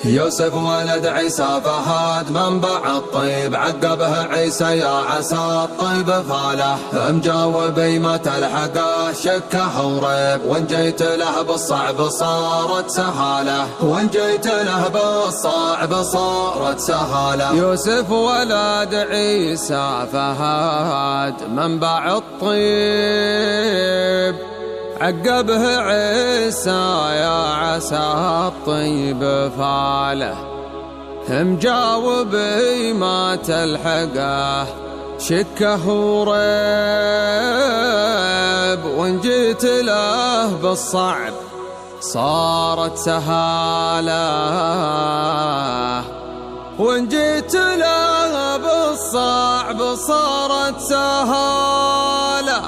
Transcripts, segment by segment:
يوسف ولد عيسى فهد منبع الطيب، عقبه عيسى يا عسى الطيب فاله. مجاوبي ما تلحقه شكه وريب، وان جيت له بالصعب صارت سهاله، وان جيت له بالصعب صارت سهاله. يوسف ولد عيسى فهد منبع الطيب، عقبه عيسى يا عسى الطيب فاله. مجاوبي ما تلحقه شكه وريب، وان جيت له بالصعب صارت سهاله، وان جيت له بالصعب صارت سهاله.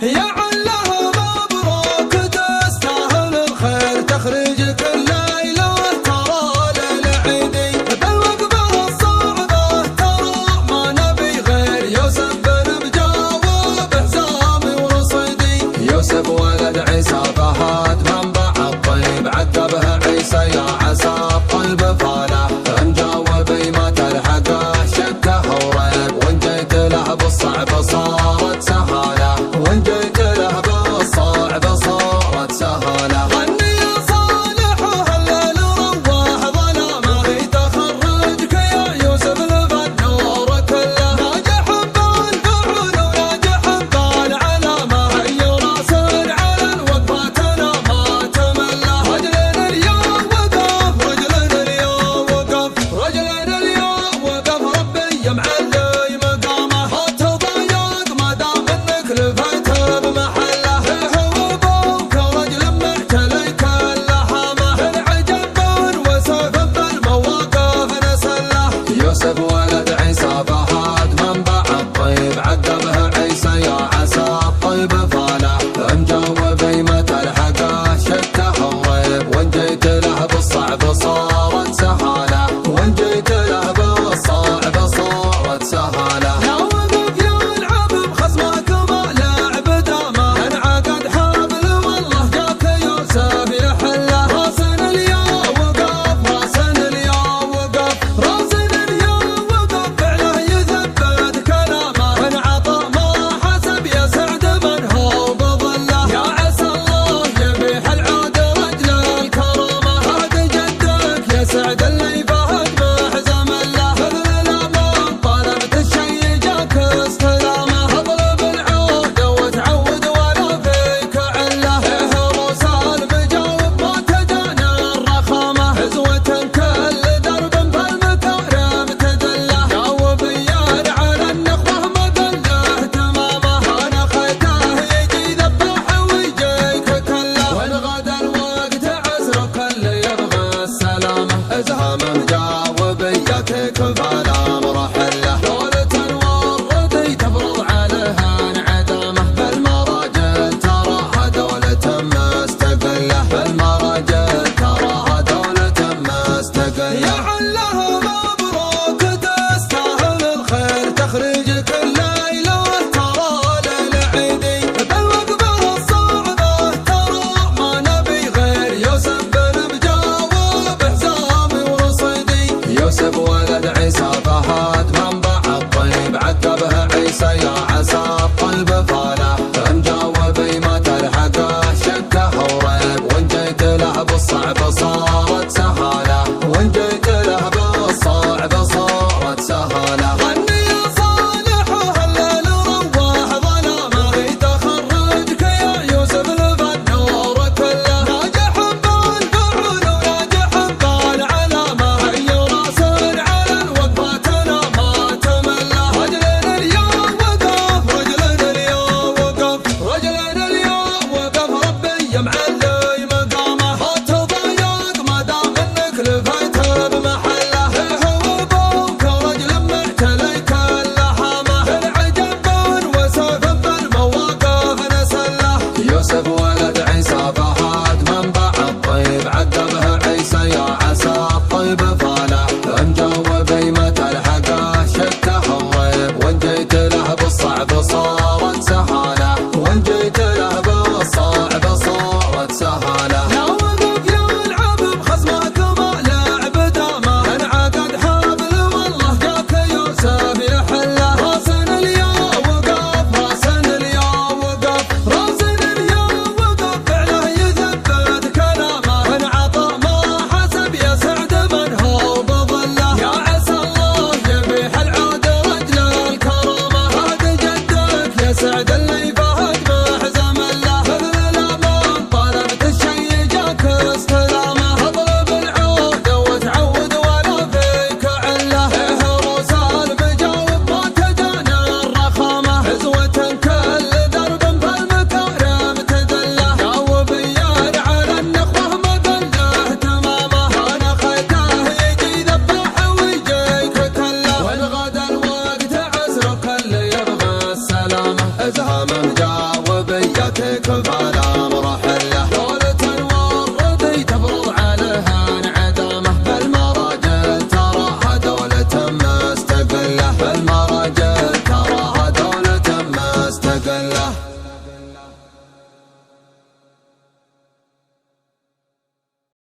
يا عله مبروك تستاهل الخير، تخرجك الليلة ترى للعيدي، بالوقفة الصعبة ترى ما نبي غير يوسف بن مجاوبه سامي ورصيدي. يوسف ولد عيسى فهد منبع الطيب، عقبه عيسى يا عسى الطيب فاله. مجاوبي ما تلحقه شكه وريب، وان جيت له بالصعب صارت سهاله، وان جيت له بالصعب صارت سهاله. غني يا صالح وهلل روح ظلامه، تخرجك يا يوسف للنور كله. ناجح بالفعل وناجح بالعلامه، اي راس على الوقفاتنا ما تمله. رجلين اليوم وقف، رجلين اليوم وقف، رجلين اليوم وقف، ربي معلي مقامه. ما تضايق ما دام انك لفيت بمحله، هو ابوك رجل معتلي كاللحامه، العجب وسيف بالمواقف نسله. يوسف ولد عيسى فهد منبع الطيب، عقبه عيسى يا عسى الطيب فاله. مجاوبي ما تلحقه شكه وريب، وان جيت له بالصعب صارت سهاله، وان جيت له بالصعب صارت سهاله. يا وقف يا العب بخصمك ما لعب دامه، انعقد حبل والله جاك يوسف يحله. راسن اليوم وقف، راسن اليوم وقف، راسن اليوم وقف، فعله يثبت كلامه، انعطى ما حسب يسعد من هو بظله. يا عسى الله يبيح العود رجل الكرامه، هذا جدك يسعد اللي فهد محزم له. بذل الامان طلبت الشي جاك استلامه، اطلب العود وتعود ولا فيك عله. روس المجاوب ما تدانى الرخامه، عزوة كل درب بالمكارم تدله. جاوبي على النخوه ما دله تمامه، انا خيته يجي ذبح ويجيك كله. وان غدا الوقت عسرك اللي يبغى السلامه، ازهم مجاوبي ياتيك فلا مرحله. دولة وردي تفرض عليها انعدامه، بالمراجل تراها دولة مستقله، بالمراجل تراها دولة مستقله. يا عله مبروك تستاهل الخير، تخرجك الليلة ترى للعيدي، بالوقفة الصعبة ترى ما نبي غير يوسف بن مجاوبه سامي ورصيدي. يوسف ولد عيسى فهد منبع الطيب، عقبه عيسى يا عسى الطيب فاله. مجاوبي ما تلحقه شكه وريب، وان جيت له بالصعب صار